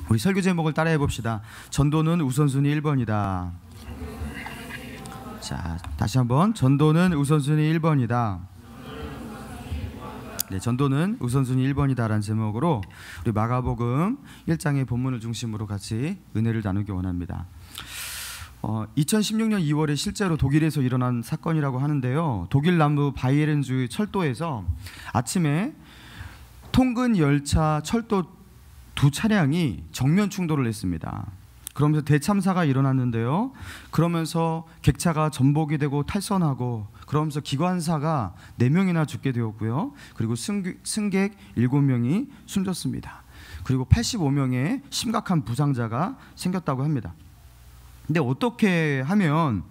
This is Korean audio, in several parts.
우리 설교 제목을 따라해 봅시다. 전도는 우선순위 1번이다. 자, 다시 한번. 전도는 우선순위 1번이다. 네, 전도는 우선순위 1번이다라는 제목으로 우리 마가복음 1장의 본문을 중심으로 같이 은혜를 나누기 원합니다. 2016년 2월에 실제로 독일에서 일어난 사건이라고 하는데요. 독일 남부 바이에른주 철도에서 아침에 통근 열차 철도 두 차량이 정면 충돌을 했습니다. 그러면서 대참사가 일어났는데요. 그러면서 객차가 전복이 되고 탈선하고, 그러면서 기관사가 4명이나 죽게 되었고요. 그리고 승객 7명이 숨졌습니다. 그리고 85명의 심각한 부상자가 생겼다고 합니다. 근데 어떻게 하면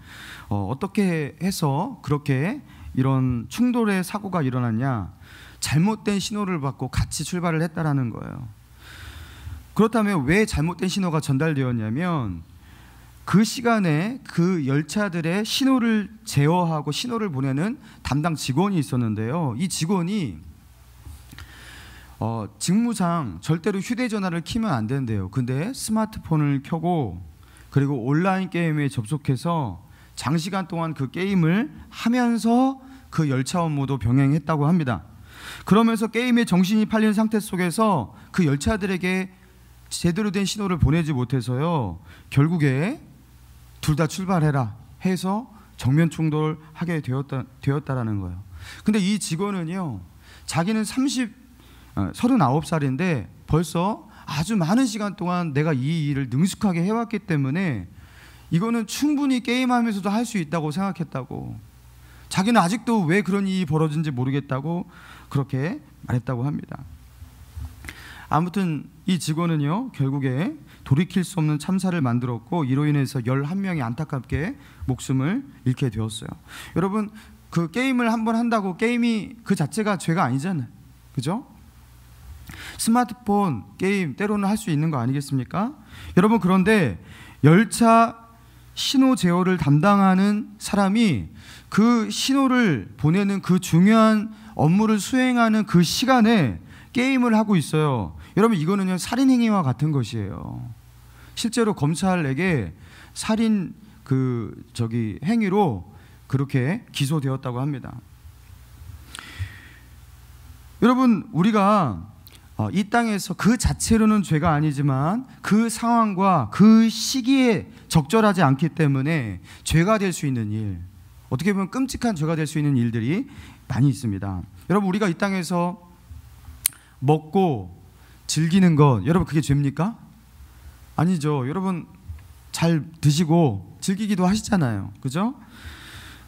어떻게 해서 그렇게 이런 충돌의 사고가 일어났냐? 잘못된 신호를 받고 같이 출발을 했다라는 거예요. 그렇다면 왜 잘못된 신호가 전달되었냐면, 그 시간에 그 열차들의 신호를 제어하고 신호를 보내는 담당 직원이 있었는데요. 이 직원이 직무상 절대로 휴대전화를 켜면 안 된대요. 근데 스마트폰을 켜고, 그리고 온라인 게임에 접속해서 장시간 동안 그 게임을 하면서 그 열차 업무도 병행했다고 합니다. 그러면서 게임에 정신이 팔린 상태 속에서 그 열차들에게 제대로 된 신호를 보내지 못해서요, 결국에 둘 다 출발해라 해서 정면 충돌하게 되었다라는 거예요. 근데 이 직원은요, 자기는 39살인데 벌써 아주 많은 시간 동안 내가 이 일을 능숙하게 해왔기 때문에 이거는 충분히 게임하면서도 할 수 있다고 생각했다고, 자기는 아직도 왜 그런 일이 벌어진지 모르겠다고 그렇게 말했다고 합니다. 아무튼 이 직원은요, 결국에 돌이킬 수 없는 참사를 만들었고, 이로 인해서 11명이 안타깝게 목숨을 잃게 되었어요. 여러분, 그 게임을 한번 한다고 게임이 그 자체가 죄가 아니잖아요. 그죠? 스마트폰 게임 때로는 할 수 있는 거 아니겠습니까? 여러분, 그런데 열차 신호 제어를 담당하는 사람이 그 신호를 보내는 그 중요한 업무를 수행하는 그 시간에 게임을 하고 있어요. 여러분, 이거는요, 살인행위와 같은 것이에요. 실제로 검찰에게 살인 행위로 그렇게 기소되었다고 합니다. 여러분, 우리가 이 땅에서 그 자체로는 죄가 아니지만 그 상황과 그 시기에 적절하지 않기 때문에 죄가 될 수 있는 일, 어떻게 보면 끔찍한 죄가 될 수 있는 일들이 많이 있습니다. 여러분, 우리가 이 땅에서 먹고 즐기는 것, 여러분, 그게 죄입니까? 아니죠. 여러분, 잘 드시고 즐기기도 하시잖아요. 그죠?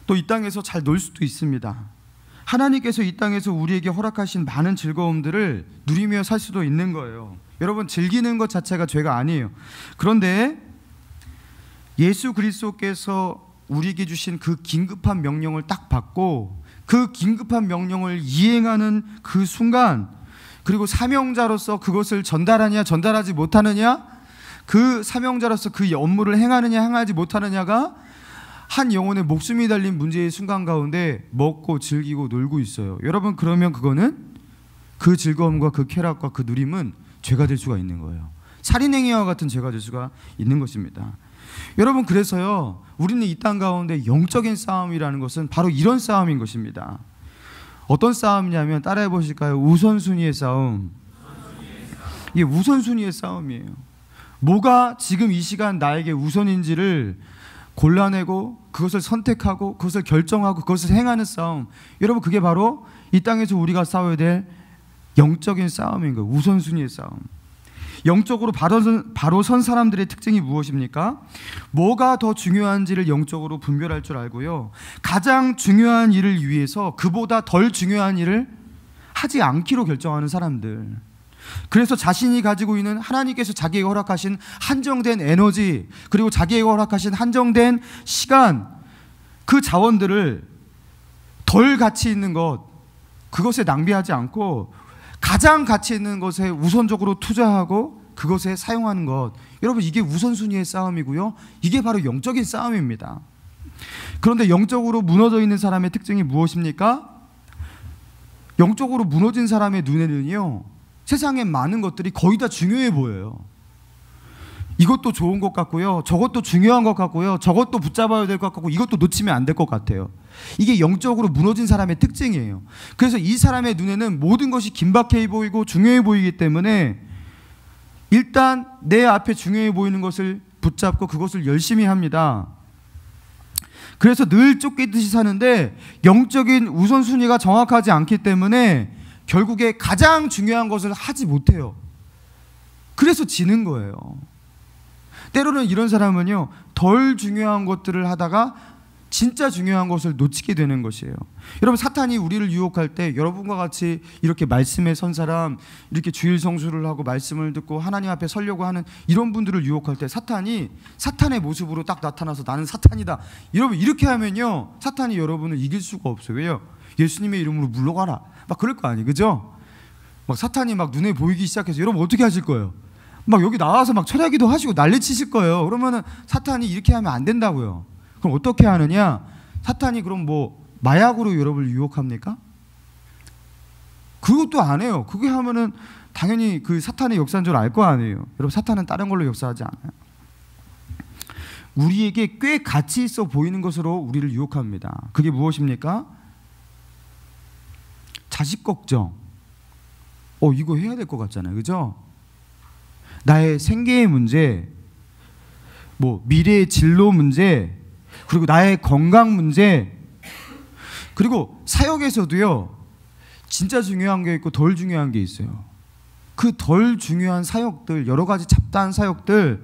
또 이 땅에서 잘 놀 수도 있습니다. 하나님께서 이 땅에서 우리에게 허락하신 많은 즐거움들을 누리며 살 수도 있는 거예요. 여러분, 즐기는 것 자체가 죄가 아니에요. 그런데 예수 그리스도께서 우리에게 주신 그 긴급한 명령을 딱 받고 그 긴급한 명령을 이행하는 그 순간, 그리고 사명자로서 그것을 전달하느냐 전달하지 못하느냐, 그 사명자로서 그 업무를 행하느냐 행하지 못하느냐가 한 영혼의 목숨이 달린 문제의 순간 가운데 먹고 즐기고 놀고 있어요. 여러분, 그러면 그거는 그 즐거움과 그 쾌락과 그 누림은 죄가 될 수가 있는 거예요. 살인행위와 같은 죄가 될 수가 있는 것입니다. 여러분, 그래서요, 우리는 이 땅 가운데 영적인 싸움이라는 것은 바로 이런 싸움인 것입니다. 어떤 싸움이냐면, 따라해 보실까요? 우선순위의 싸움. 이게 우선순위의 싸움이에요. 뭐가 지금 이 시간 나에게 우선인지를 골라내고 그것을 선택하고 그것을 결정하고 그것을 행하는 싸움. 여러분, 그게 바로 이 땅에서 우리가 싸워야 될 영적인 싸움인 거예요. 우선순위의 싸움. 영적으로 바로 선 사람들의 특징이 무엇입니까? 뭐가 더 중요한지를 영적으로 분별할 줄 알고요, 가장 중요한 일을 위해서 그보다 덜 중요한 일을 하지 않기로 결정하는 사람들. 그래서 자신이 가지고 있는 하나님께서 자기에게 허락하신 한정된 에너지, 그리고 자기에게 허락하신 한정된 시간, 그 자원들을 덜 가치 있는 것, 그것에 낭비하지 않고 가장 가치 있는 것에 우선적으로 투자하고 그것에 사용하는 것. 여러분, 이게 우선순위의 싸움이고요, 이게 바로 영적인 싸움입니다. 그런데 영적으로 무너져 있는 사람의 특징이 무엇입니까? 영적으로 무너진 사람의 눈에는요, 세상의 많은 것들이 거의 다 중요해 보여요. 이것도 좋은 것 같고요, 저것도 중요한 것 같고요, 저것도 붙잡아야 될 것 같고, 이것도 놓치면 안 될 것 같아요. 이게 영적으로 무너진 사람의 특징이에요. 그래서 이 사람의 눈에는 모든 것이 긴박해 보이고 중요해 보이기 때문에 일단 내 앞에 중요해 보이는 것을 붙잡고 그것을 열심히 합니다. 그래서 늘 쫓기듯이 사는데 영적인 우선순위가 정확하지 않기 때문에 결국에 가장 중요한 것을 하지 못해요. 그래서 지는 거예요. 때로는 이런 사람은요, 덜 중요한 것들을 하다가 진짜 중요한 것을 놓치게 되는 것이에요. 여러분, 사탄이 우리를 유혹할 때 여러분과 같이 이렇게 말씀에 선 사람, 이렇게 주일 성수를 하고 말씀을 듣고 하나님 앞에 서려고 하는 이런 분들을 유혹할 때 사탄이 사탄의 모습으로 딱 나타나서 나는 사탄이다, 여러분 이렇게 하면요, 사탄이 여러분을 이길 수가 없어요. 왜요? 예수님의 이름으로 물러가라 막 그럴 거 아니에요, 그죠? 막 사탄이 막 눈에 보이기 시작해서 여러분 어떻게 하실 거예요? 막 여기 나와서 막 철야기도 하시고 난리 치실 거예요. 그러면은 사탄이 이렇게 하면 안 된다고요. 그럼 어떻게 하느냐? 사탄이 그럼 뭐 마약으로 여러분을 유혹합니까? 그것도 안 해요. 그게 하면은 당연히 그 사탄의 역사인 줄 알 거 아니에요. 여러분, 사탄은 다른 걸로 역사하지 않아요. 우리에게 꽤 가치 있어 보이는 것으로 우리를 유혹합니다. 그게 무엇입니까? 자식 걱정. 이거 해야 될 것 같잖아요, 그죠? 나의 생계의 문제, 뭐 미래의 진로 문제, 그리고 나의 건강 문제, 그리고 사역에서도요, 진짜 중요한 게 있고 덜 중요한 게 있어요. 그 덜 중요한 사역들, 여러 가지 잡다한 사역들,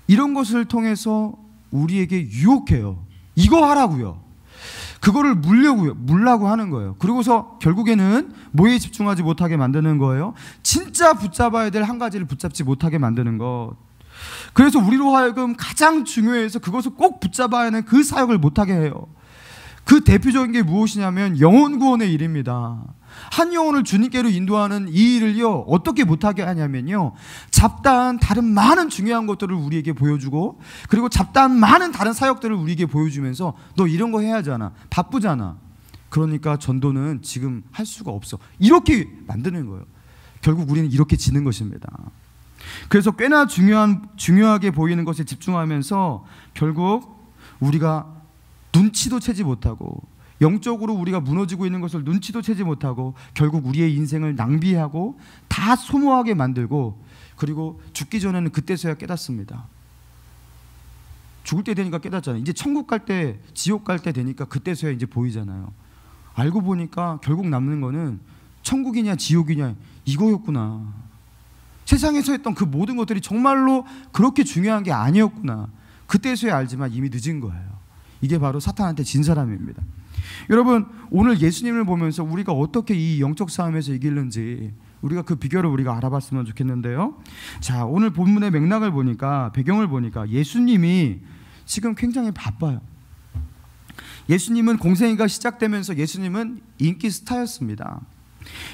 이런 것을 통해서 우리에게 유혹해요. 이거 하라고요. 그거를 물라고 하는 거예요. 그러고서 결국에는 뭐에 집중하지 못하게 만드는 거예요? 진짜 붙잡아야 될 한 가지를 붙잡지 못하게 만드는 것. 그래서 우리로 하여금 가장 중요해서 그것을 꼭 붙잡아야 하는 그 사역을 못하게 해요. 그 대표적인 게 무엇이냐면 영혼 구원의 일입니다. 한 영혼을 주님께로 인도하는 이 일을요, 어떻게 못하게 하냐면요, 잡다한 다른 많은 중요한 것들을 우리에게 보여주고, 그리고 잡다한 많은 다른 사역들을 우리에게 보여주면서 너 이런 거 해야 하잖아, 바쁘잖아, 그러니까 전도는 지금 할 수가 없어, 이렇게 만드는 거예요. 결국 우리는 이렇게 지는 것입니다. 그래서 꽤나 중요하게 보이는 것에 집중하면서 결국 우리가 눈치도 채지 못하고, 영적으로 우리가 무너지고 있는 것을 눈치도 채지 못하고, 결국 우리의 인생을 낭비하고 다 소모하게 만들고, 그리고 죽기 전에는 그때서야 깨닫습니다. 죽을 때 되니까 깨닫잖아요. 이제 천국 갈 때, 지옥 갈 때 되니까 그때서야 이제 보이잖아요. 알고 보니까 결국 남는 거는 천국이냐 지옥이냐 이거였구나. 세상에서 했던 그 모든 것들이 정말로 그렇게 중요한 게 아니었구나. 그때서야 알지만 이미 늦은 거예요. 이게 바로 사탄한테 진 사람입니다. 여러분, 오늘 예수님을 보면서 우리가 어떻게 이 영적 싸움에서 이기는지 우리가 그 비결을 우리가 알아봤으면 좋겠는데요. 자, 오늘 본문의 맥락을 보니까, 배경을 보니까 예수님이 지금 굉장히 바빠요. 예수님은 공생애가 시작되면서 예수님은 인기 스타였습니다.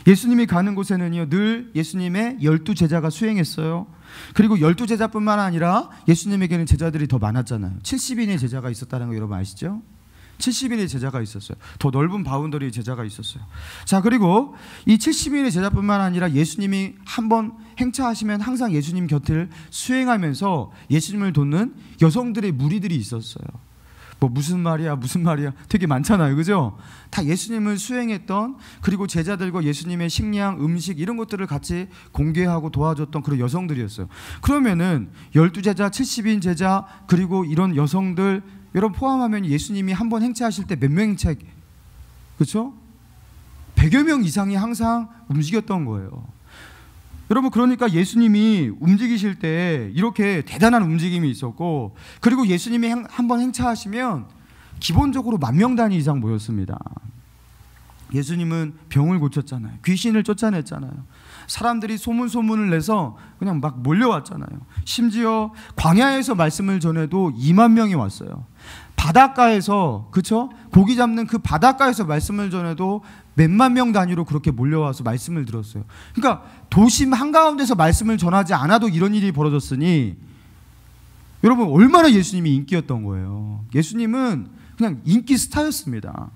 예수님이 가는 곳에는요, 늘 예수님의 12제자가 수행했어요. 그리고 12제자뿐만 아니라 예수님에게는 제자들이 더 많았잖아요. 70인의 제자가 있었다는 거 여러분 아시죠? 70인의 제자가 있었어요. 더 넓은 바운더리의 제자가 있었어요. 자, 그리고 이 70인의 제자뿐만 아니라 예수님이 한번 행차하시면 항상 예수님 곁을 수행하면서 예수님을 돕는 여성들의 무리들이 있었어요. 뭐 무슨 말이야 되게 많잖아요, 그죠? 다 예수님을 수행했던, 그리고 제자들과 예수님의 식량, 음식 이런 것들을 같이 공개하고 도와줬던 그런 여성들이었어요. 그러면은 12제자, 70인 제자, 그리고 이런 여성들 여러분 포함하면 예수님이 한번 행차하실 때 몇 명 행차, 그렇죠? 100여 명 이상이 항상 움직였던 거예요. 여러분, 그러니까 예수님이 움직이실 때 이렇게 대단한 움직임이 있었고, 그리고 예수님이 한번 행차하시면 기본적으로 10,000명 단위 이상 모였습니다. 예수님은 병을 고쳤잖아요. 귀신을 쫓아냈잖아요. 사람들이 소문을 내서 그냥 막 몰려왔잖아요. 심지어 광야에서 말씀을 전해도 20,000명이 왔어요. 바닷가에서, 그쵸? 고기 잡는 그 바닷가에서 말씀을 전해도 몇만 명 단위로 그렇게 몰려와서 말씀을 들었어요. 그러니까 도심 한가운데서 말씀을 전하지 않아도 이런 일이 벌어졌으니 여러분, 얼마나 예수님이 인기였던 거예요. 예수님은 그냥 인기 스타였습니다.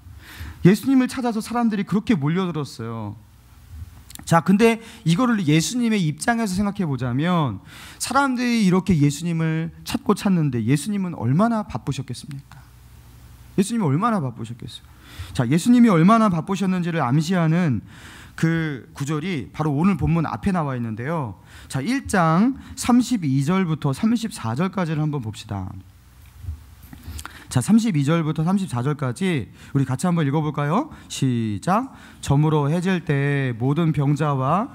예수님을 찾아서 사람들이 그렇게 몰려들었어요. 자, 근데 이거를 예수님의 입장에서 생각해 보자면 사람들이 이렇게 예수님을 찾는데 예수님은 얼마나 바쁘셨겠습니까? 예수님이 얼마나 바쁘셨겠어요? 자, 예수님이 얼마나 바쁘셨는지를 암시하는 그 구절이 바로 오늘 본문 앞에 나와 있는데요. 자, 1장 32절부터 34절까지를 한번 봅시다. 자, 32절부터 34절까지 우리 같이 한번 읽어볼까요? 시작. 저물어 해질 때 모든 병자와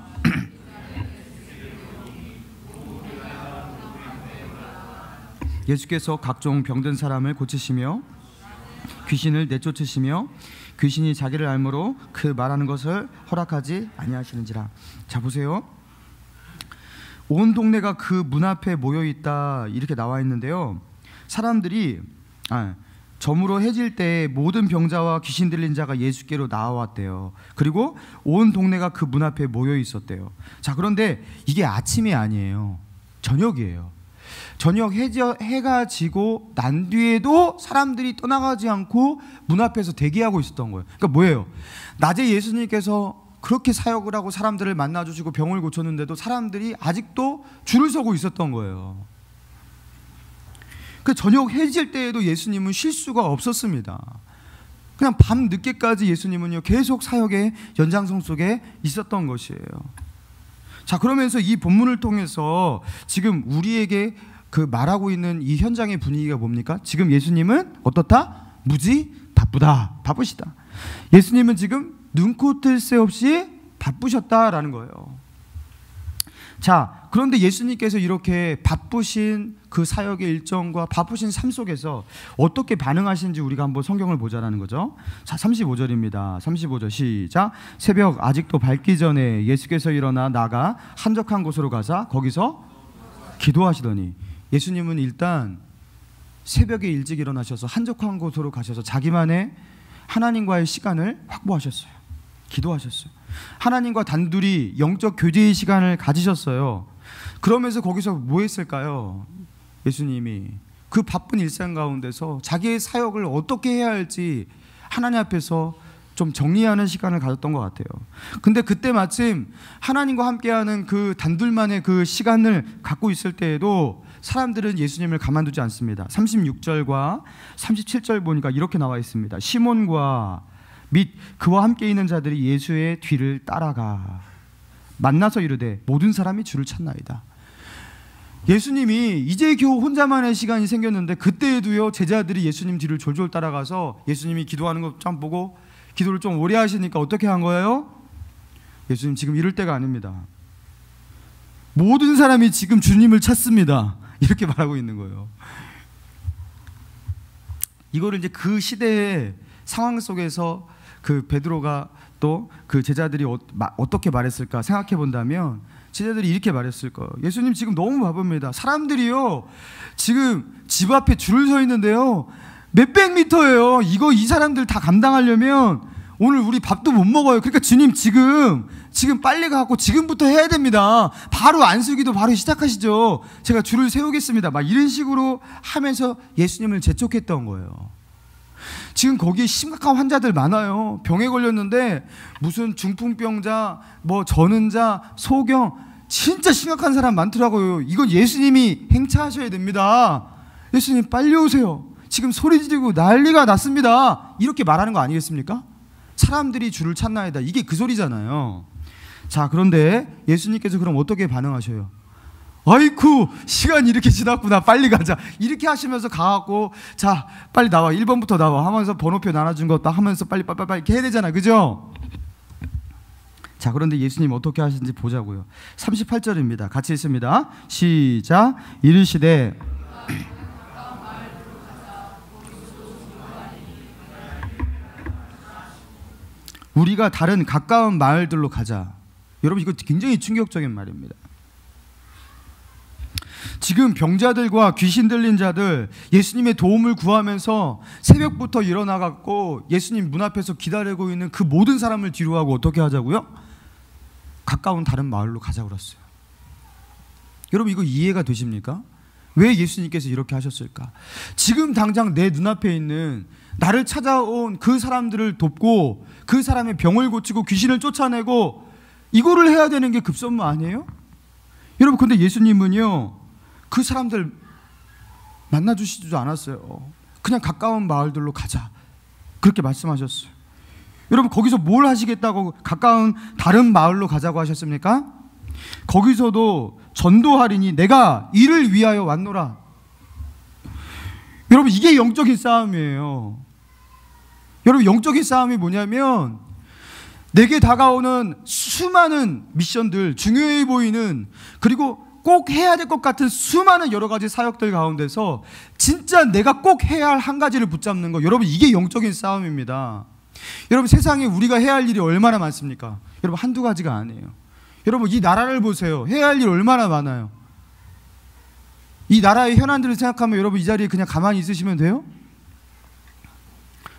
예수께서 각종 병든 사람을 고치시며 귀신을 내쫓으시며 귀신이 자기를 알므로 그 말하는 것을 허락하지 아니하시는지라. 자, 보세요. 온 동네가 그 문 앞에 모여 있다 이렇게 나와 있는데요. 사람들이 저물어 해질 때 모든 병자와 귀신 들린 자가 예수께로 나와왔대요. 그리고 온 동네가 그 문 앞에 모여 있었대요. 자, 그런데 이게 아침이 아니에요. 저녁이에요. 저녁 해가 지고 난 뒤에도 사람들이 떠나가지 않고 문 앞에서 대기하고 있었던 거예요. 그러니까 뭐예요? 낮에 예수님께서 그렇게 사역을 하고 사람들을 만나주시고 병을 고쳤는데도 사람들이 아직도 줄을 서고 있었던 거예요. 그 저녁 해질 때에도 예수님은 쉴 수가 없었습니다. 그냥 밤 늦게까지 예수님은요 계속 사역의 연장선 속에 있었던 것이에요. 자, 그러면서 이 본문을 통해서 지금 우리에게 그 말하고 있는 이 현장의 분위기가 뭡니까? 지금 예수님은 어떻다? 무지 바쁘다, 바쁘시다. 예수님은 지금 눈코 뜰 새 없이 바쁘셨다라는 거예요. 자, 그런데 예수님께서 이렇게 바쁘신 그 사역의 일정과 바쁘신 삶 속에서 어떻게 반응하시는지 우리가 한번 성경을 보자라는 거죠. 자, 35절입니다. 35절 시작. 새벽 아직도 밝기 전에 예수께서 일어나 나가 한적한 곳으로 가자 거기서 기도하시더니, 예수님은 일단 새벽에 일찍 일어나셔서 한적한 곳으로 가셔서 자기만의 하나님과의 시간을 확보하셨어요. 기도하셨어요. 하나님과 단둘이 영적 교제의 시간을 가지셨어요. 그러면서 거기서 뭐 했을까요? 예수님이 그 바쁜 일상 가운데서 자기의 사역을 어떻게 해야 할지 하나님 앞에서 좀 정리하는 시간을 가졌던 것 같아요. 근데 그때 마침 하나님과 함께하는 그 단둘만의 그 시간을 갖고 있을 때에도 사람들은 예수님을 가만두지 않습니다. 36절과 37절 보니까 이렇게 나와 있습니다. 시몬과 및 그와 함께 있는 자들이 예수의 뒤를 따라가 만나서 이르되 모든 사람이 주를 찾나이다. 예수님이 이제 겨우 혼자만의 시간이 생겼는데 그때에도요 제자들이 예수님 뒤를 졸졸 따라가서 예수님이 기도하는 것 좀 보고 기도를 좀 오래 하시니까 어떻게 한 거예요? 예수님 지금 이럴 때가 아닙니다. 모든 사람이 지금 주님을 찾습니다. 이렇게 말하고 있는 거예요. 이거를 이제 그 시대의 상황 속에서 그 베드로가 또 그 제자들이 어떻게 말했을까 생각해 본다면 제자들이 이렇게 말했을 거예요. 예수님 지금 너무 바쁩니다. 사람들이요 지금 집 앞에 줄을 서 있는데요 몇백 미터예요. 이거 이 사람들 다 감당하려면 오늘 우리 밥도 못 먹어요. 그러니까 주님 지금 빨리 가고 지금부터 해야 됩니다. 바로 안수기도 바로 시작하시죠. 제가 줄을 세우겠습니다. 막 이런 식으로 하면서 예수님을 재촉했던 거예요. 지금 거기에 심각한 환자들 많아요. 병에 걸렸는데 무슨 중풍병자, 뭐 전은자, 소경 진짜 심각한 사람 많더라고요. 이건 예수님이 행차하셔야 됩니다. 예수님 빨리 오세요. 지금 소리 지르고 난리가 났습니다. 이렇게 말하는 거 아니겠습니까? 사람들이 주를 찾나이다. 이게 그 소리잖아요. 자, 그런데 예수님께서 그럼 어떻게 반응하셔요? 아이쿠 시간이 이렇게 지났구나 빨리 가자 이렇게 하시면서 가갖고 자 빨리 나와 1번부터 나와 하면서 번호표 나눠준 거 딱 하면서 빨리 이렇게 해야 되잖아, 그죠? 자, 그런데 예수님 어떻게 하시는지 보자고요. 38절입니다. 같이 읽습니다. 시작. 이르시되 우리가 다른 가까운 마을들로 가자. 여러분 이거 굉장히 충격적인 말입니다. 지금 병자들과 귀신 들린 자들 예수님의 도움을 구하면서 새벽부터 일어나갖고 예수님 문 앞에서 기다리고 있는 그 모든 사람을 뒤로 하고 어떻게 하자고요? 가까운 다른 마을로 가자고 그랬어요. 여러분 이거 이해가 되십니까? 왜 예수님께서 이렇게 하셨을까? 지금 당장 내 눈앞에 있는 나를 찾아온 그 사람들을 돕고 그 사람의 병을 고치고 귀신을 쫓아내고 이거를 해야 되는 게 급선무 아니에요? 여러분, 근데 예수님은요, 그 사람들 만나주시지도 않았어요. 그냥 가까운 마을들로 가자, 그렇게 말씀하셨어요. 여러분, 거기서 뭘 하시겠다고 가까운 다른 마을로 가자고 하셨습니까? 거기서도 전도하리니 내가 이를 위하여 왔노라. 여러분, 이게 영적인 싸움이에요. 여러분, 영적인 싸움이 뭐냐면 내게 다가오는 수많은 미션들, 중요해 보이는, 그리고 꼭 해야 될 것 같은 수많은 여러 가지 사역들 가운데서 진짜 내가 꼭 해야 할 한 가지를 붙잡는 거, 여러분, 이게 영적인 싸움입니다. 여러분, 세상에 우리가 해야 할 일이 얼마나 많습니까? 여러분, 한두 가지가 아니에요. 여러분, 이 나라를 보세요. 해야 할 일 얼마나 많아요. 이 나라의 현안들을 생각하면 여러분, 이 자리에 그냥 가만히 있으시면 돼요?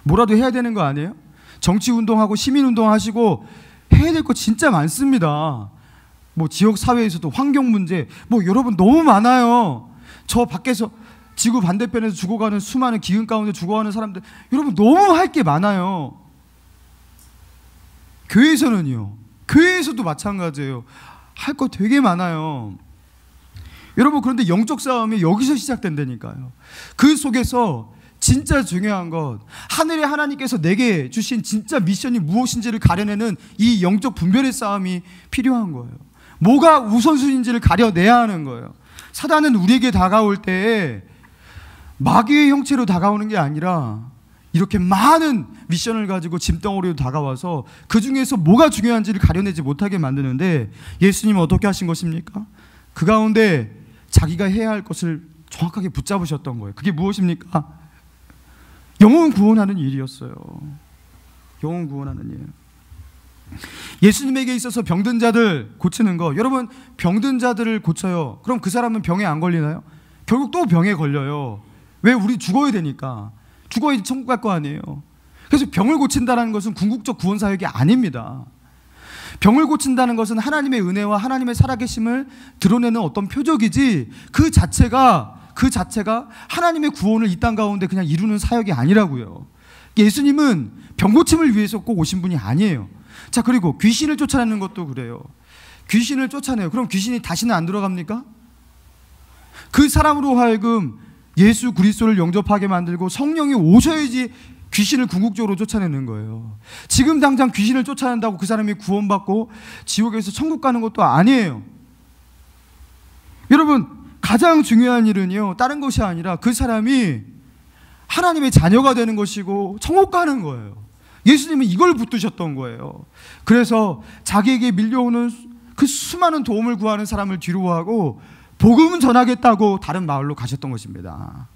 뭐라도 해야 되는 거 아니에요? 정치운동하고 시민운동하시고 해야 될 거 진짜 많습니다. 뭐 지역 사회에서도 환경 문제, 뭐 여러분 너무 많아요. 저 밖에서 지구 반대편에서 죽어가는 수많은 기근 가운데 죽어가는 사람들, 여러분 너무 할 게 많아요. 교회에서는요, 교회에서도 마찬가지예요. 할 거 되게 많아요. 여러분, 그런데 영적 싸움이 여기서 시작된다니까요. 그 속에서 진짜 중요한 것, 하늘의 하나님께서 내게 주신 진짜 미션이 무엇인지를 가려내는 이 영적 분별의 싸움이 필요한 거예요. 뭐가 우선순위인지를 가려내야 하는 거예요. 사단은 우리에게 다가올 때 마귀의 형체로 다가오는 게 아니라 이렇게 많은 미션을 가지고 짐덩어리로 다가와서 그 중에서 뭐가 중요한지를 가려내지 못하게 만드는데, 예수님은 어떻게 하신 것입니까? 그 가운데 자기가 해야 할 것을 정확하게 붙잡으셨던 거예요. 그게 무엇입니까? 영혼 구원하는 일이었어요. 영혼 구원하는 일. 예수님에게 있어서 병든 자들 고치는 거, 여러분, 병든 자들을 고쳐요. 그럼 그 사람은 병에 안 걸리나요? 결국 또 병에 걸려요. 왜? 우리 죽어야 되니까. 죽어야지 천국 갈 거 아니에요. 그래서 병을 고친다는 것은 궁극적 구원 사역이 아닙니다. 병을 고친다는 것은 하나님의 은혜와 하나님의 살아계심을 드러내는 어떤 표적이지, 그 자체가 하나님의 구원을 이 땅 가운데 그냥 이루는 사역이 아니라고요. 예수님은 병 고침을 위해서 꼭 오신 분이 아니에요. 자, 그리고 귀신을 쫓아내는 것도 그래요. 귀신을 쫓아내요. 그럼 귀신이 다시는 안 들어갑니까? 그 사람으로 하여금 예수 그리스도를 영접하게 만들고 성령이 오셔야지 귀신을 궁극적으로 쫓아내는 거예요. 지금 당장 귀신을 쫓아낸다고 그 사람이 구원받고 지옥에서 천국 가는 것도 아니에요. 여러분, 가장 중요한 일은요, 다른 것이 아니라 그 사람이 하나님의 자녀가 되는 것이고 천국 가는 거예요. 예수님은 이걸 붙드셨던 거예요. 그래서 자기에게 밀려오는 그 수많은 도움을 구하는 사람을 뒤로하고 복음은 전하겠다고 다른 마을로 가셨던 것입니다.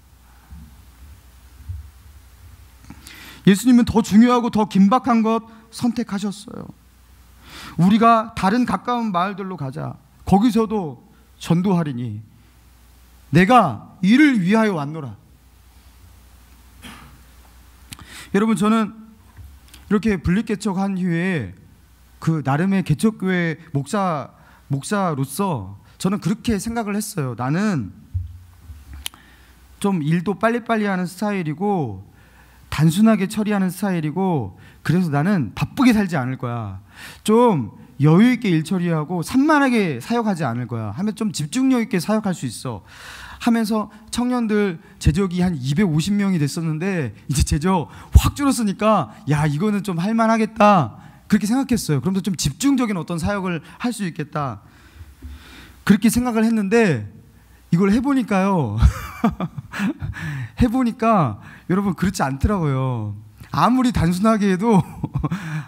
예수님은 더 중요하고 더 긴박한 것 선택하셨어요. 우리가 다른 가까운 마을들로 가자. 거기서도 전도하리니 내가 이를 위하여 왔노라. 여러분, 저는 이렇게 분립개척한 후에 그 나름의 개척교회 목사로서 저는 그렇게 생각을 했어요. 나는 좀 일도 빨리빨리 하는 스타일이고 단순하게 처리하는 스타일이고, 그래서 나는 바쁘게 살지 않을 거야. 좀 여유 있게 일 처리하고 산만하게 사역하지 않을 거야. 하면 좀 집중력 있게 사역할 수 있어 하면서 청년들 제적이 한 250명이 됐었는데 이제 제적 확 줄었으니까 야, 이거는 좀 할만하겠다, 그렇게 생각했어요. 그럼 좀 집중적인 어떤 사역을 할 수 있겠다, 그렇게 생각을 했는데 이걸 해보니까요 해보니까 여러분, 그렇지 않더라고요. 아무리 단순하게 해도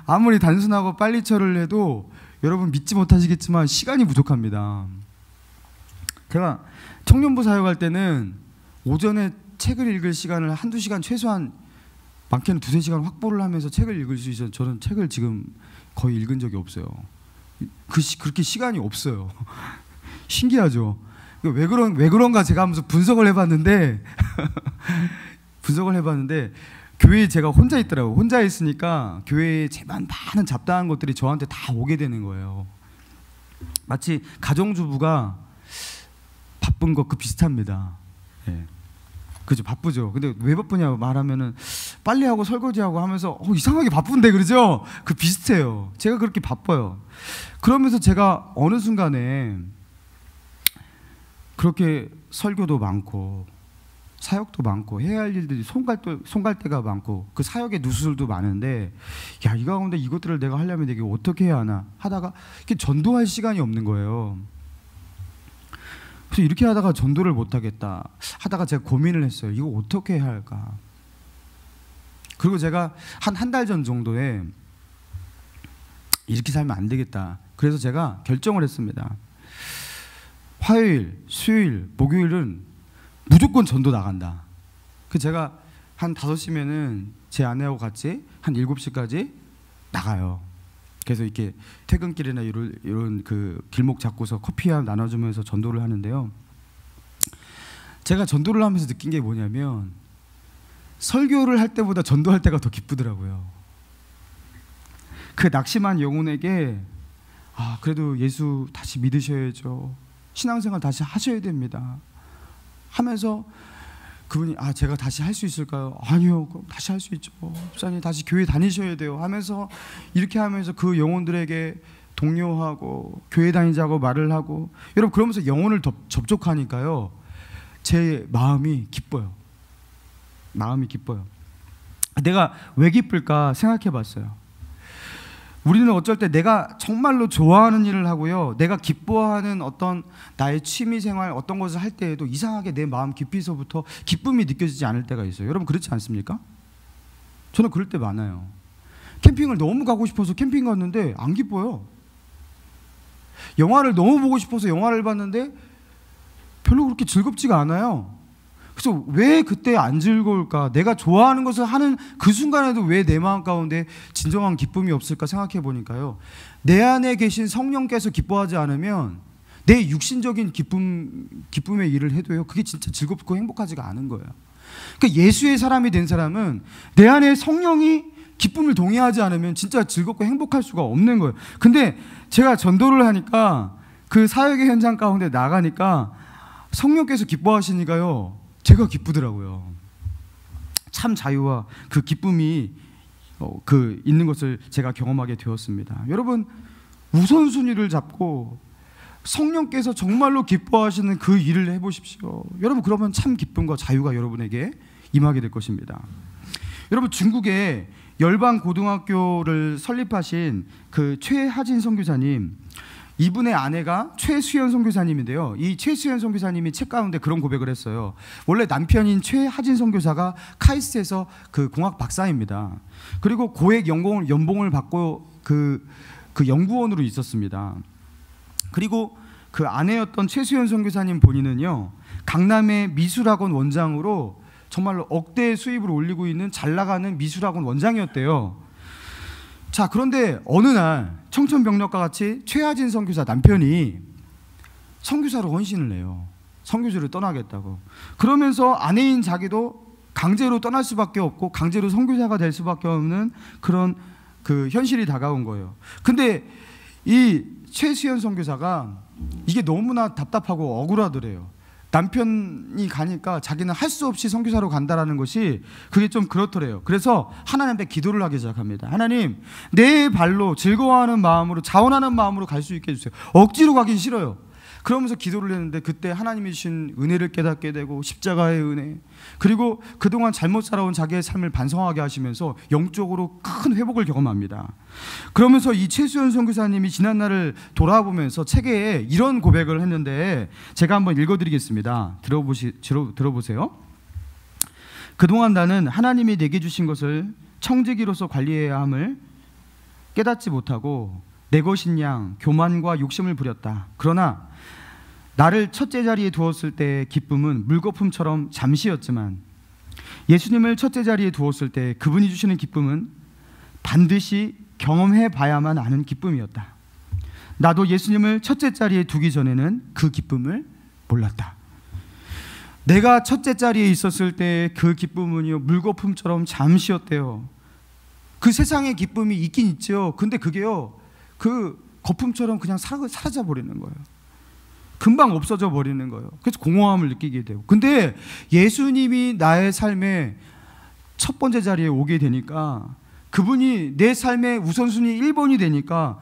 아무리 단순하고 빨리 처리를 해도 여러분 믿지 못하시겠지만 시간이 부족합니다. 제가 청년부 사역할 때는 오전에 책을 읽을 시간을 한두 시간, 최소한 많게는 두세 시간 확보를 하면서 책을 읽을 수 있어요. 저는 책을 지금 거의 읽은 적이 없어요. 그렇게 시간이 없어요. 신기하죠? 왜 그런가 제가 하면서 분석을 해봤는데 교회에 제가 혼자 있더라고요. 혼자 있으니까 교회에 제만 많은 잡다한 것들이 저한테 다 오게 되는 거예요. 마치 가정주부가 바쁜 것 그 비슷합니다. 예. 그죠? 바쁘죠. 근데 왜 바쁘냐고 말하면은 빨리 하고 설거지하고 하면서 이상하게 바쁜데 그러죠? 그 비슷해요. 제가 그렇게 바빠요. 그러면서 제가 어느 순간에 그렇게 설교도 많고 사역도 많고 해야 할 일들이 손갈 데가 많고 그 사역의 누수들도 많은데 야, 이 가운데 이것들을 내가 하려면 내가 어떻게 해야 하나 하다가 이렇게 전도할 시간이 없는 거예요. 그래서 이렇게 하다가 전도를 못 하겠다 하다가 제가 고민을 했어요. 이거 어떻게 해야 할까? 그리고 제가 한 달 전 정도에 이렇게 살면 안 되겠다. 그래서 제가 결정을 했습니다. 화요일, 수요일, 목요일은 무조건 전도 나간다. 그 제가 한 5시면은 제 아내하고 같이 한 7시까지 나가요. 그래서 이렇게 퇴근길이나 이런 그 길목 잡고서 커피 나눠주면서 전도를 하는데요. 제가 전도를 하면서 느낀 게 뭐냐면 설교를 할 때보다 전도할 때가 더 기쁘더라고요. 그 낙심한 영혼에게 그래도 예수 다시 믿으셔야죠. 신앙생활 다시 하셔야 됩니다. 하면서 그분이 제가 다시 할 수 있을까요? 아니요, 그럼 다시 할 수 있죠. 목사님 다시 교회 다니셔야 돼요. 하면서 이렇게 하면서 그 영혼들에게 독려하고 교회 다니자고 말을 하고 여러분 그러면서 영혼을 접촉하니까요. 제 마음이 기뻐요. 마음이 기뻐요. 내가 왜 기쁠까 생각해 봤어요. 우리는 어쩔 때 내가 정말로 좋아하는 일을 하고요, 내가 기뻐하는 어떤 나의 취미생활 어떤 것을 할 때에도 이상하게 내 마음 깊이서부터 기쁨이 느껴지지 않을 때가 있어요. 여러분 그렇지 않습니까? 저는 그럴 때 많아요. 캠핑을 너무 가고 싶어서 캠핑 갔는데 안 기뻐요. 영화를 너무 보고 싶어서 영화를 봤는데 별로 그렇게 즐겁지가 않아요. 그래서 왜 그때 안 즐거울까? 내가 좋아하는 것을 하는 그 순간에도 왜 내 마음 가운데 진정한 기쁨이 없을까 생각해 보니까요, 내 안에 계신 성령께서 기뻐하지 않으면 내 육신적인 기쁨의 일을 해도요, 그게 진짜 즐겁고 행복하지가 않은 거예요. 그러니까 예수의 사람이 된 사람은 내 안에 성령이 기쁨을 동의하지 않으면 진짜 즐겁고 행복할 수가 없는 거예요. 근데 제가 전도를 하니까 그 사역의 현장 가운데 나가니까 성령께서 기뻐하시니까요, 제가 기쁘더라고요. 참 자유와 그 기쁨이 있는 것을 제가 경험하게 되었습니다. 여러분 우선순위를 잡고 성령께서 정말로 기뻐하시는 그 일을 해보십시오. 여러분 그러면 참 기쁨과 자유가 여러분에게 임하게 될 것입니다. 여러분 중국에 열방 고등학교를 설립하신 그 최하진 선교사님, 이분의 아내가 최수연 선교사님인데요. 이 최수연 선교사님이 책 가운데 그런 고백을 했어요. 원래 남편인 최하진 선교사가 카이스트에서 그 공학 박사입니다. 그리고 고액 연봉을 받고 그 연구원으로 있었습니다. 그리고 그 아내였던 최수연 선교사님 본인은요, 강남의 미술학원 원장으로 정말로 억대의 수입을 올리고 있는 잘 나가는 미술학원 원장이었대요. 자, 그런데 어느 날 청천벽력과 같이 최하진 선교사 남편이 선교사로 헌신을 해요. 선교지를 떠나겠다고. 그러면서 아내인 자기도 강제로 떠날 수밖에 없고 강제로 선교사가 될 수밖에 없는 그런 그 현실이 다가온 거예요. 근데 이 최수연 선교사가 이게 너무나 답답하고 억울하더래요. 남편이 가니까 자기는 할 수 없이 선교사로 간다라는 것이 그게 좀 그렇더래요. 그래서 하나님께 기도를 하기 시작합니다. 하나님, 내 발로 즐거워하는 마음으로, 자원하는 마음으로 갈 수 있게 해주세요. 억지로 가긴 싫어요. 그러면서 기도를 했는데 그때 하나님이 주신 은혜를 깨닫게 되고 십자가의 은혜, 그리고 그동안 잘못 살아온 자기의 삶을 반성하게 하시면서 영적으로 큰 회복을 경험합니다. 그러면서 이 최수연 선교사님이 지난날을 돌아보면서 책에 이런 고백을 했는데 제가 한번 읽어드리겠습니다. 들어보세요. 그동안 나는 하나님이 내게 주신 것을 청지기로서 관리해야 함을 깨닫지 못하고 내 것인 양 교만과 욕심을 부렸다. 그러나 나를 첫째 자리에 두었을 때의 기쁨은 물거품처럼 잠시였지만 예수님을 첫째 자리에 두었을 때 그분이 주시는 기쁨은 반드시 경험해 봐야만 아는 기쁨이었다. 나도 예수님을 첫째 자리에 두기 전에는 그 기쁨을 몰랐다. 내가 첫째 자리에 있었을 때 그 기쁨은요, 물거품처럼 잠시였대요. 그 세상의 기쁨이 있긴 있죠. 근데 그게요, 그 거품처럼 그냥 사라져 버리는 거예요. 금방 없어져 버리는 거예요. 그래서 공허함을 느끼게 되고. 근데 예수님이 나의 삶의 첫 번째 자리에 오게 되니까, 그분이 내 삶의 우선순위 1번이 되니까,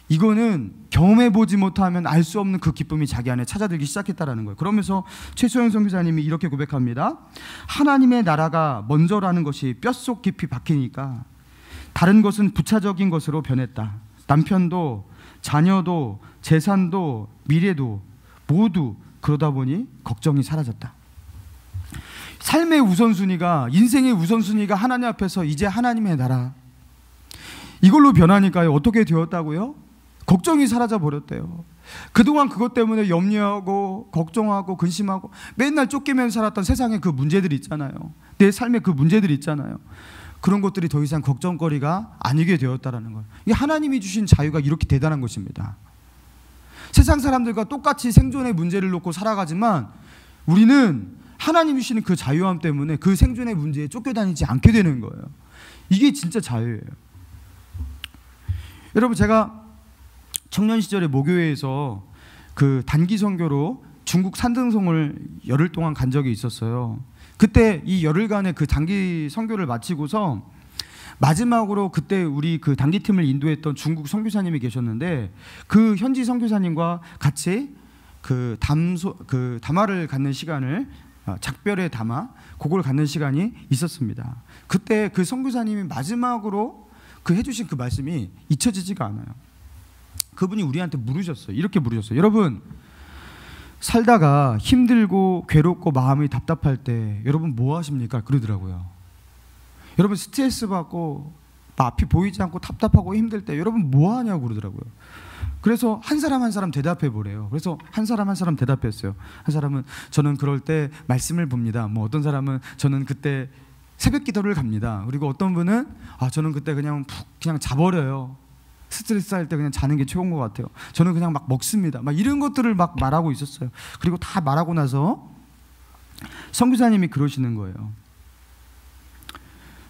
이거는 경험해보지 못하면 알 수 없는 그 기쁨이 자기 안에 찾아들기 시작했다라는 거예요. 그러면서 최소영 선교사님이 이렇게 고백합니다. 하나님의 나라가 먼저라는 것이 뼛속 깊이 박히니까 다른 것은 부차적인 것으로 변했다. 남편도 자녀도 재산도 미래도 모두 그러다 보니 걱정이 사라졌다. 삶의 우선순위가, 인생의 우선순위가 하나님 앞에서 이제 하나님의 나라, 이걸로 변하니까요, 어떻게 되었다고요? 걱정이 사라져 버렸대요. 그동안 그것 때문에 염려하고 걱정하고 근심하고 맨날 쫓기면 살았던 세상의 그 문제들이 있잖아요. 내 삶의 그 문제들이 있잖아요. 그런 것들이 더 이상 걱정거리가 아니게 되었다라는 거예요. 이게 하나님이 주신 자유가 이렇게 대단한 것입니다. 세상 사람들과 똑같이 생존의 문제를 놓고 살아가지만 우리는 하나님이 주시는 그 자유함 때문에 그 생존의 문제에 쫓겨다니지 않게 되는 거예요. 이게 진짜 자유예요. 여러분, 제가 청년 시절에 모교회에서 그 단기 선교로 중국 산등성을 열흘 동안 간 적이 있었어요. 그때 이 열흘간의 그 단기 선교를 마치고서 마지막으로 그때 우리 그 단기팀을 인도했던 중국 선교사님이 계셨는데, 그 현지 선교사님과 같이 그 담화를 갖는 시간을, 작별의 담화, 그걸 갖는 시간이 있었습니다. 그때 그 선교사님이 마지막으로 그 해주신 그 말씀이 잊혀지지가 않아요. 그분이 우리한테 물으셨어요. 이렇게 물으셨어요. 여러분, 살다가 힘들고 괴롭고 마음이 답답할 때 여러분 뭐 하십니까? 그러더라고요. 여러분 스트레스 받고 앞이 보이지 않고 답답하고 힘들 때 여러분 뭐 하냐고 그러더라고요. 그래서 한 사람 한 사람 대답해 보래요. 그래서 한 사람 한 사람 대답했어요. 한 사람은 저는 그럴 때 말씀을 봅니다. 뭐 어떤 사람은 저는 그때 새벽 기도를 갑니다. 그리고 어떤 분은 저는 그때 그냥 푹 그냥 자버려요. 스트레스 할 때 그냥 자는 게 최고인 것 같아요. 저는 그냥 막 먹습니다. 막 이런 것들을 막 말하고 있었어요. 그리고 다 말하고 나서 선교사님이 그러시는 거예요.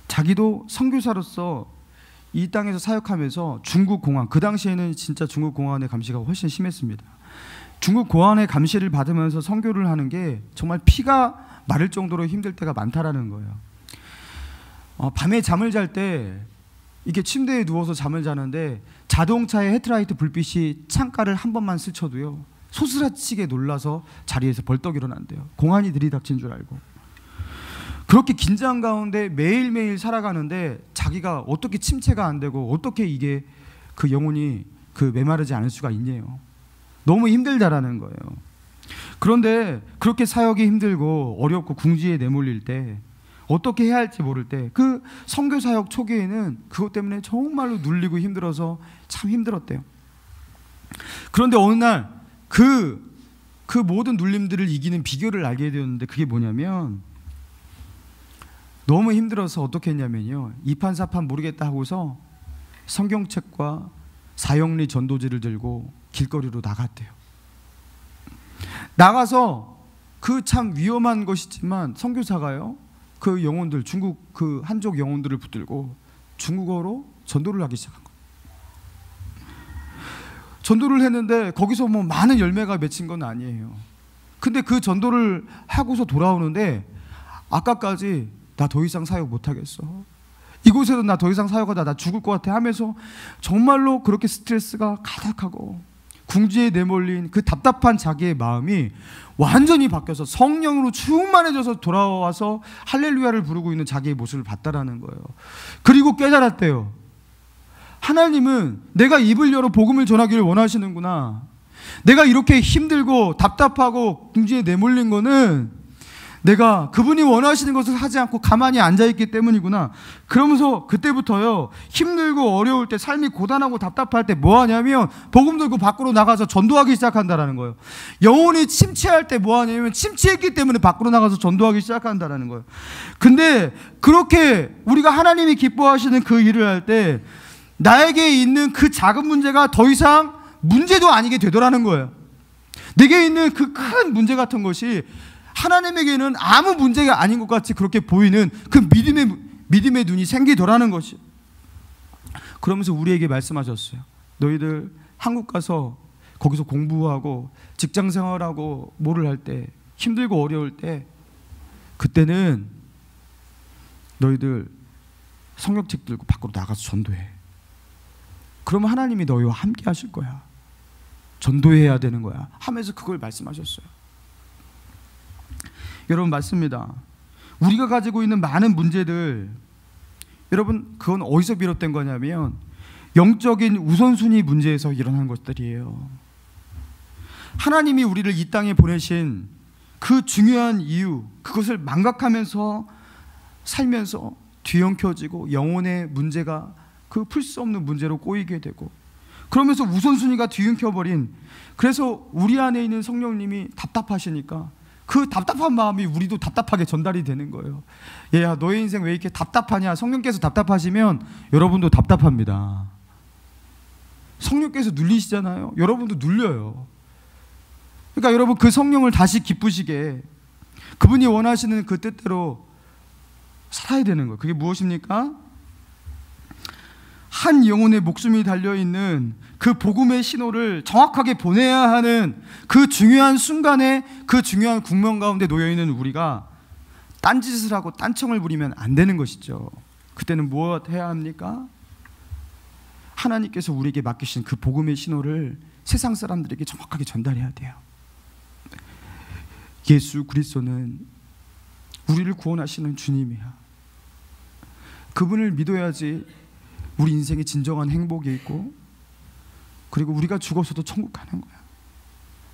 자기도 선교사로서 이 땅에서 사역하면서 중국 공안, 그 당시에는 진짜 중국 공안의 감시가 훨씬 심했습니다. 중국 공안의 감시를 받으면서 선교를 하는 게 정말 피가 마를 정도로 힘들 때가 많다라는 거예요. 밤에 잠을 잘 때 이게 침대에 누워서 잠을 자는데 자동차의 헤드라이트 불빛이 창가를 한 번만 스쳐도요, 소스라치게 놀라서 자리에서 벌떡 일어난대요. 공안이 들이닥친 줄 알고. 그렇게 긴장 가운데 매일매일 살아가는데 자기가 어떻게 침체가 안 되고 어떻게 이게 그 영혼이 그 메마르지 않을 수가 있냐요. 너무 힘들다라는 거예요. 그런데 그렇게 사역이 힘들고 어렵고 궁지에 내몰릴 때, 어떻게 해야 할지 모를 때, 그 선교 사역 초기에는 그것 때문에 정말로 눌리고 힘들어서 참 힘들었대요. 그런데 어느 날 그 모든 눌림들을 이기는 비결을 알게 되었는데, 그게 뭐냐면, 너무 힘들어서 어떻게 했냐면요, 이판사판 모르겠다 하고서 성경책과 사형리 전도지를 들고 길거리로 나갔대요. 나가서 그 참 위험한 것이지만 선교사가요, 그 영혼들, 중국 그 한족 영혼들을 붙들고 중국어로 전도를 하기 시작한 거예요. 전도를 했는데 거기서 뭐 많은 열매가 맺힌 건 아니에요. 근데 그 전도를 하고서 돌아오는데, 아까까지 나 더 이상 사역 못하겠어, 이곳에서 나 더 이상 사역하다 나 죽을 것 같아 하면서 정말로 그렇게 스트레스가 가득하고 궁지에 내몰린 그 답답한 자기의 마음이 완전히 바뀌어서 성령으로 충만해져서 돌아와서 할렐루야를 부르고 있는 자기의 모습을 봤다라는 거예요. 그리고 깨달았대요. 하나님은 내가 입을 열어 복음을 전하기를 원하시는구나. 내가 이렇게 힘들고 답답하고 궁지에 내몰린 거는 내가 그분이 원하시는 것을 하지 않고 가만히 앉아있기 때문이구나. 그러면서 그때부터요, 힘들고 어려울 때, 삶이 고단하고 답답할 때 뭐 하냐면 복음 들고 밖으로 나가서 전도하기 시작한다라는 거예요. 영혼이 침체할 때 뭐 하냐면 침체했기 때문에 밖으로 나가서 전도하기 시작한다라는 거예요. 근데 그렇게 우리가 하나님이 기뻐하시는 그 일을 할 때 나에게 있는 그 작은 문제가 더 이상 문제도 아니게 되더라는 거예요. 내게 있는 그 큰 문제 같은 것이 하나님에게는 아무 문제가 아닌 것 같이 그렇게 보이는 그 믿음의 눈이 생기더라는 것이. 그러면서 우리에게 말씀하셨어요. 너희들 한국 가서 거기서 공부하고 직장 생활하고 뭐를 할 때 힘들고 어려울 때 그때는 너희들 성경책 들고 밖으로 나가서 전도해. 그러면 하나님이 너희와 함께 하실 거야. 전도해야 되는 거야 하면서 그걸 말씀하셨어요. 여러분 맞습니다. 우리가 가지고 있는 많은 문제들, 여러분 그건 어디서 비롯된 거냐면 영적인 우선순위 문제에서 일어난 것들이에요. 하나님이 우리를 이 땅에 보내신 그 중요한 이유, 그것을 망각하면서 살면서 뒤엉켜지고 영혼의 문제가 그 풀 수 없는 문제로 꼬이게 되고, 그러면서 우선순위가 뒤엉켜버린, 그래서 우리 안에 있는 성령님이 답답하시니까 그 답답한 마음이 우리도 답답하게 전달이 되는 거예요. 얘야 너의 인생 왜 이렇게 답답하냐. 성령께서 답답하시면 여러분도 답답합니다. 성령께서 눌리시잖아요. 여러분도 눌려요. 그러니까 여러분 그 성령을 다시 기쁘시게, 그분이 원하시는 그 뜻대로 살아야 되는 거예요. 그게 무엇입니까? 한 영혼의 목숨이 달려있는 그 복음의 신호를 정확하게 보내야 하는 그 중요한 순간에, 그 중요한 국면 가운데 놓여있는 우리가 딴짓을 하고 딴청을 부리면 안 되는 것이죠. 그때는 무엇 해야 합니까? 하나님께서 우리에게 맡기신 그 복음의 신호를 세상 사람들에게 정확하게 전달해야 돼요. 예수 그리스도는 우리를 구원하시는 주님이야. 그분을 믿어야지 우리 인생에 진정한 행복이 있고, 그리고 우리가 죽어서도 천국 가는 거야.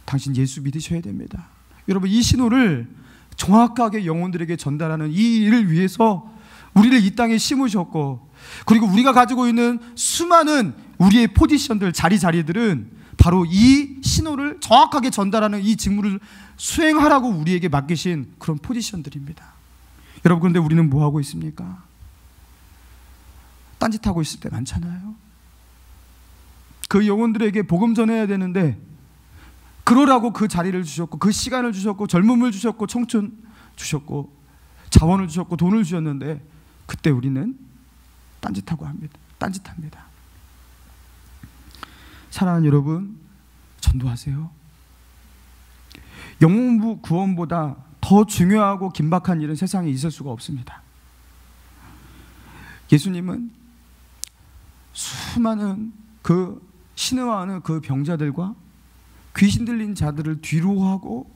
당신 예수 믿으셔야 됩니다. 여러분 이 신호를 정확하게 영혼들에게 전달하는 이 일을 위해서 우리를 이 땅에 심으셨고, 그리고 우리가 가지고 있는 수많은 우리의 포지션들, 자리들은 바로 이 신호를 정확하게 전달하는 이 직무를 수행하라고 우리에게 맡기신 그런 포지션들입니다. 여러분 그런데 우리는 뭐 하고 있습니까? 딴짓하고 있을 때 많잖아요. 그 영혼들에게 복음 전해야 되는데 그러라고 그 자리를 주셨고, 그 시간을 주셨고, 젊음을 주셨고, 청춘 주셨고, 자원을 주셨고, 돈을 주셨는데 그때 우리는 딴짓하고 합니다. 딴짓합니다. 사랑하는 여러분, 전도하세요. 영혼부 구원보다 더 중요하고 긴박한 일은 세상에 있을 수가 없습니다. 예수님은 수많은 그 신음하는 그 병자들과 귀신 들린 자들을 뒤로 하고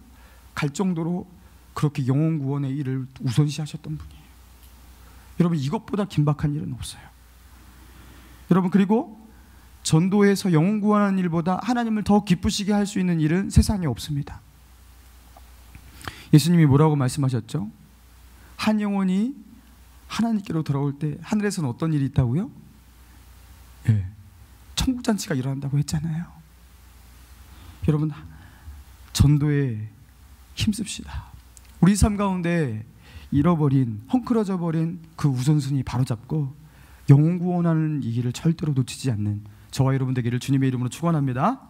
갈 정도로 그렇게 영혼 구원의 일을 우선시하셨던 분이에요. 여러분 이것보다 긴박한 일은 없어요. 여러분 그리고 전도해서 영혼 구원하는 일보다 하나님을 더 기쁘시게 할 수 있는 일은 세상에 없습니다. 예수님이 뭐라고 말씀하셨죠? 한 영혼이 하나님께로 돌아올 때 하늘에서는 어떤 일이 있다고요? 예, 천국잔치가 일어난다고 했잖아요. 여러분 전도에 힘씁시다. 우리 삶 가운데 잃어버린, 헝클어져 버린 그 우선순위 바로잡고 영혼 구원하는 이 길을 절대로 놓치지 않는 저와 여러분 되기를 주님의 이름으로 축원합니다.